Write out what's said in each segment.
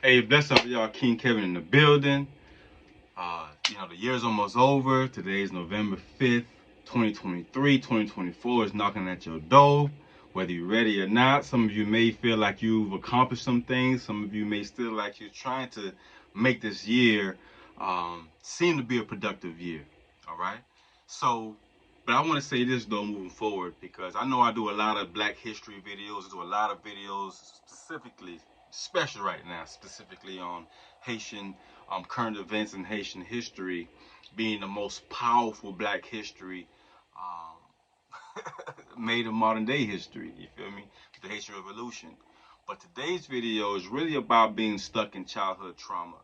Hey, bless up y'all, King Kevin in the building. The year's almost over. Today is November 5th, 2023. 2024 is knocking at your door. Whether you're ready or not, some of you may feel like you've accomplished some things. Some of you may still like you're trying to make this year seem to be a productive year. All right? So, but I want to say this though, moving forward, because I know I do a lot of Black History videos. I do a lot of videos specifically, especially right now, specifically on Haitian current events in Haitian history, being the most powerful Black history made in modern day history. You feel me? The Haitian Revolution. But today's video is really about being stuck in childhood trauma.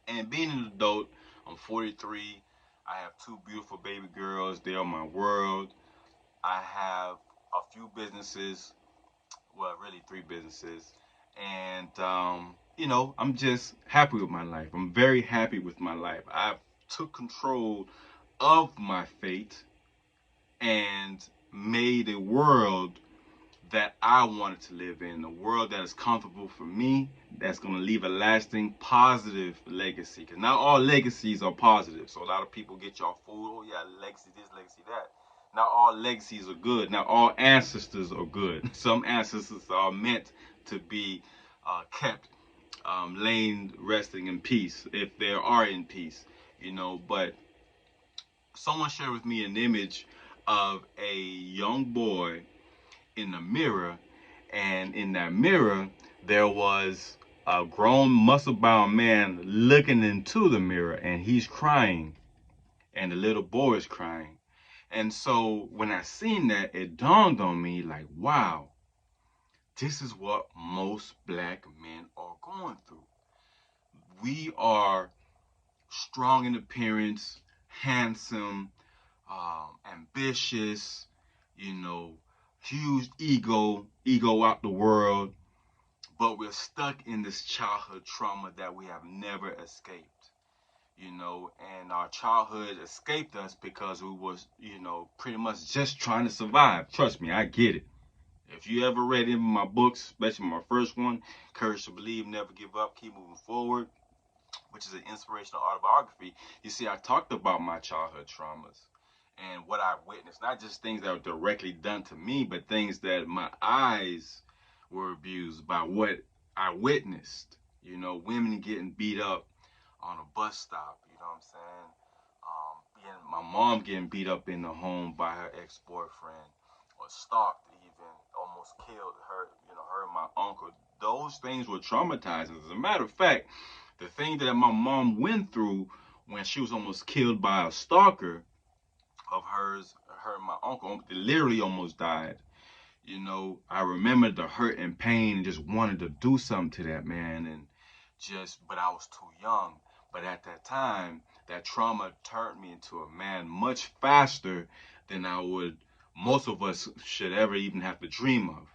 And being an adult, I'm 43. I have two beautiful baby girls. They are my world. I have a few businesses, well, really three businesses. And, I'm just happy with my life. I'm very happy with my life. I've took control of my fate and made a world that I wanted to live in, a world that is comfortable for me, that's going to leave a lasting positive legacy. Because not all legacies are positive. So a lot of people get y'all fooled. Oh, yeah, legacy this, legacy that. Not all legacies are good. Not all ancestors are good. Some ancestors are meant to be kept laying, resting in peace, if they are in peace, But someone shared with me an image of a young boy in the mirror, and in that mirror there was a grown muscle-bound man looking into the mirror, and he's crying, and the little boy is crying. And so when I seen that, it dawned on me like, wow, this is what most Black men are going through. We are strong in appearance, handsome, ambitious, you know, huge ego out the world, but we're stuck in this childhood trauma that we have never escaped, and our childhood escaped us because we was, pretty much just trying to survive. Trust me, I get it. If you ever read any of my books, especially my first one, Courage to Believe, Never Give Up, Keep Moving Forward, which is an inspirational autobiography, you see, I talked about my childhood traumas and what I witnessed. Not just things that were directly done to me, but things that my eyes were abused by what I witnessed. Women getting beat up on a bus stop, you know what I'm saying? My mom getting beat up in the home by her ex-boyfriend, or stalked even, almost killed her, her and my uncle. Those things were traumatizing. As a matter of fact, the thing that my mom went through when she was almost killed by a stalker of hers, her and my uncle, they literally almost died. I remember the hurt and pain and just wanted to do something to that man, but I was too young. But at that time, that trauma turned me into a man much faster than most of us should ever even have to dream of.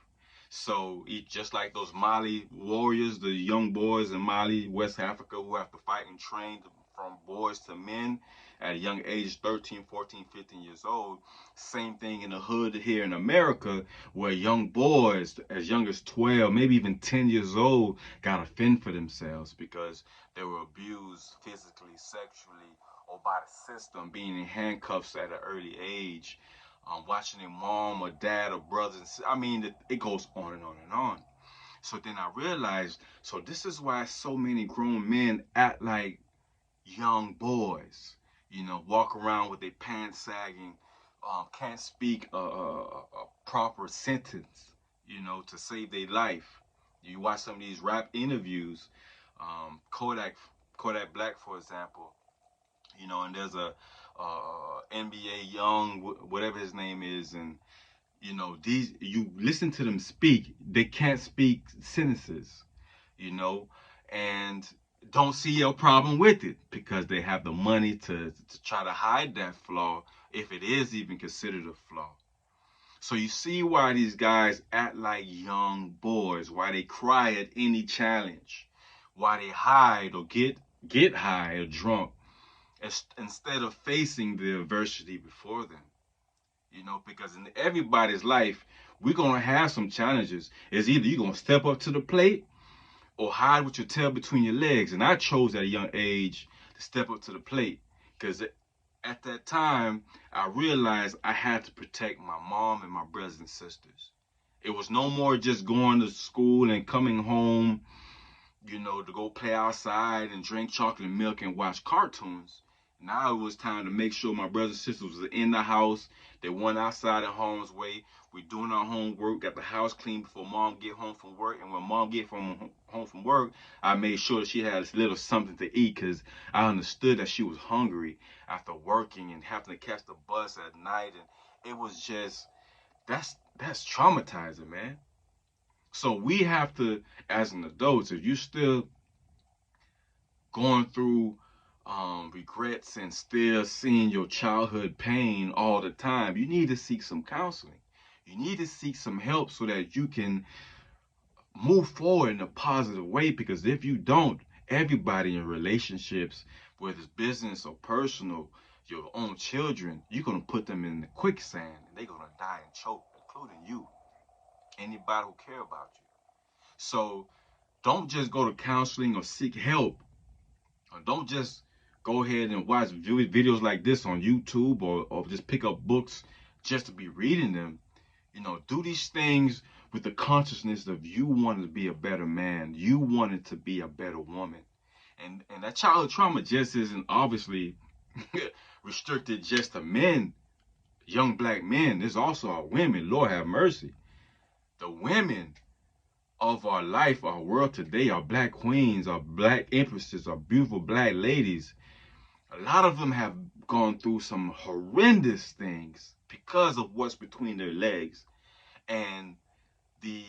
So just like those Mali warriors, the young boys in Mali, West Africa, who have to fight and train from boys to men at a young age, 13, 14, 15 years old. Same thing in the hood here in America, where young boys as young as 12, maybe even 10 years old, got to fend for themselves because they were abused physically, sexually, or by the system, being in handcuffs at an early age, watching their mom or dad or brothers. I mean, it goes on and on and on. So then I realized, so this is why so many grown men act like young boys, walk around with their pants sagging, can't speak a proper sentence, to save their life. You watch some of these rap interviews, Kodak Black, for example, and there's a NBA Young, whatever his name is, and these, you listen to them speak, they can't speak sentences, you know, and don't see a problem with it because they have the money to try to hide that flaw, if it is even considered a flaw. So you see why these guys act like young boys, why they cry at any challenge, why they hide or get high or drunk instead of facing the adversity before them. Because in everybody's life, we're gonna have some challenges. It's either you're gonna step up to the plate or hide with your tail between your legs. And I chose at a young age to step up to the plate because at that time I realized I had to protect my mom and my brothers and sisters. It was no more just going to school and coming home, to go play outside and drink chocolate milk and watch cartoons. Now it was time to make sure my brothers and sisters was in the house. They weren't outside in harm's way. We doing our homework, got the house clean before mom get home from work. And when mom get home from work, I made sure that she had a little something to eat because I understood that she was hungry after working and having to catch the bus at night. And it was just that's traumatizing, man. So we have to, as an adult, if you still going through regrets and still seeing your childhood pain all the time, you need to seek some counseling. You need to seek some help so that you can move forward in a positive way. Because if you don't, everybody in relationships, whether it's business or personal, your own children, you're going to put them in the quicksand and they're going to die and choke, including you, anybody who care about you. So don't just go to counseling or seek help. Don't just go ahead and watch videos like this on YouTube or just pick up books just to be reading them. Do these things with the consciousness of you wanting to be a better man, you wanted to be a better woman. And that childhood trauma just isn't obviously restricted just to men, young black men. There's also our women. Lord have mercy. The women of our life, our world today, our black queens, our black empresses, our beautiful black ladies, a lot of them have gone through some horrendous things because of what's between their legs and the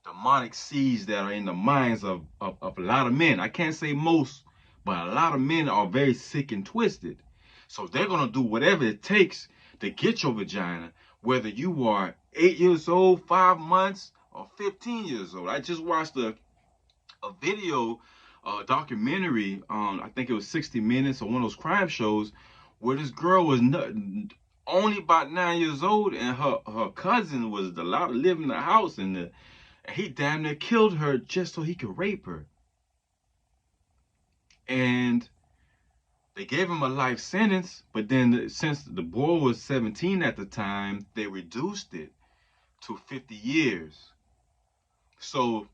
demonic seeds that are in the minds of a lot of men. I can't say most, but a lot of men are very sick and twisted. So they're going to do whatever it takes to get your vagina, whether you are 8 years old, 5 months, or 15 years old. I just watched a video, documentary on, I think it was 60 Minutes or one of those crime shows, where this girl was only about 9 years old, and her cousin was allowed to live in the house, and he damn near killed her just so he could rape her. And they gave him a life sentence, but then since the boy was 17 at the time, they reduced it to 50 years. So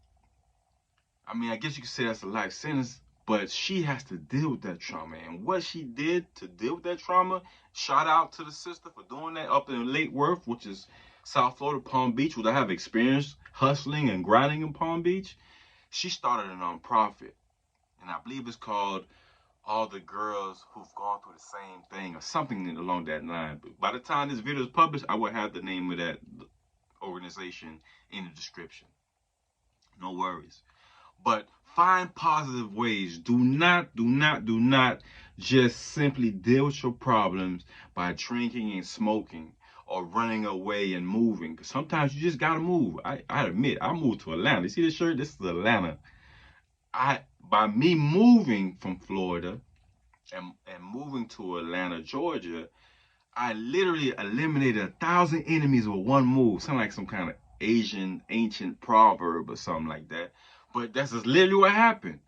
I mean, I guess you could say that's a life sentence, but she has to deal with that trauma. And what she did to deal with that trauma, shout out to the sister for doing that up in Lake Worth, which is South Florida, Palm Beach, which I have experience hustling and grinding in Palm Beach. She started a nonprofit, and I believe it's called All the Girls Who've Gone Through the Same Thing or something along that line. But by the time this video is published, I will have the name of that organization in the description. No worries. But find positive ways. Do not just simply deal with your problems by drinking and smoking or running away and moving. Because sometimes you just gotta move. I admit, I moved to Atlanta. You see this shirt? This is Atlanta. By me moving from Florida and moving to Atlanta, Georgia, I literally eliminated 1,000 enemies with one move. Sound like some kind of Asian ancient proverb or something like that. But that's just literally what happened.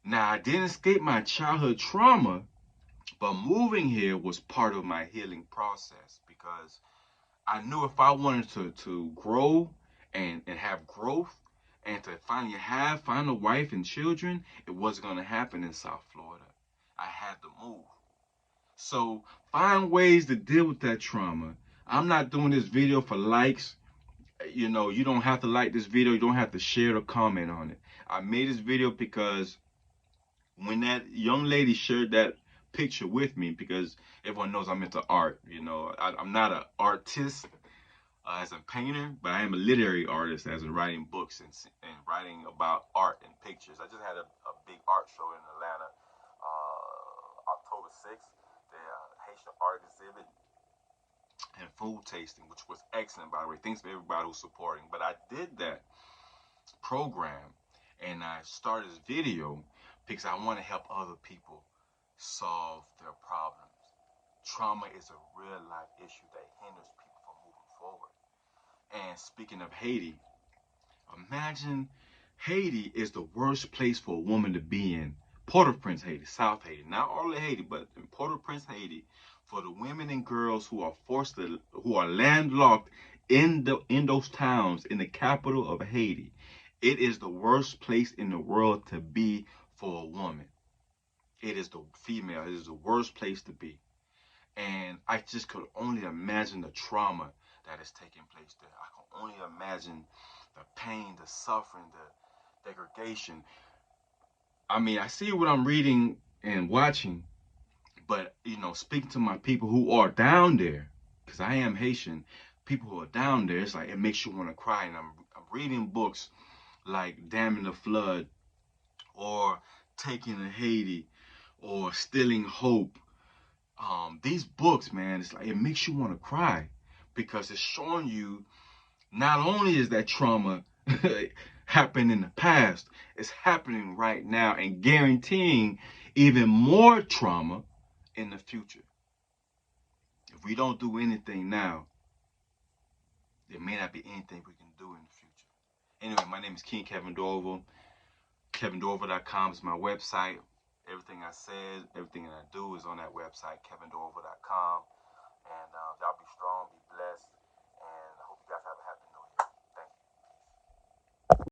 Now, I didn't escape my childhood trauma, but moving here was part of my healing process because I knew if I wanted to grow and have growth and to finally find a wife and children, it wasn't going to happen in South Florida. I had to move. So find ways to deal with that trauma. I'm not doing this video for likes. You don't have to like this video. You don't have to share or comment on it. I made this video because when that young lady shared that picture with me, because everyone knows I'm into art. I'm not an artist as a painter, but I am a literary artist as in writing books and writing about art and pictures. I just had a big art show in Atlanta, October 6th, the Haitian art exhibit and food tasting, which was excellent, by the way. Thanks for everybody who's supporting. But I did that program and I started this video because I want to help other people solve their problems. Trauma is a real life issue that hinders people from moving forward. And speaking of Haiti, imagine Haiti is the worst place for a woman to be in. Port-au-Prince, Haiti, South Haiti, not all of Haiti, but in Port-au-Prince, Haiti, for the women and girls who are landlocked in those towns in the capital of Haiti, it is the worst place in the world to be for a woman. It is the female. It is the worst place to be. And I just could only imagine the trauma that is taking place there. I can only imagine the pain, the suffering, the degradation. I mean, I see what I'm reading and watching, but speaking to my people who are down there, because I am Haitian, people who are down there, it's like it makes you want to cry. And I'm reading books like Damn the Flood or Taking to Haiti or Stealing Hope. These books, man, it's like it makes you want to cry because it's showing you not only is that trauma happened in the past, it's happening right now and guaranteeing even more trauma in the future. If we don't do anything now, there may not be anything we can do in the future. Anyway, my name is King Kevin Dorval. KevinDorval.com is my website. Everything I said, everything that I do is on that website, KevinDorval.com. And y'all be strong, be blessed.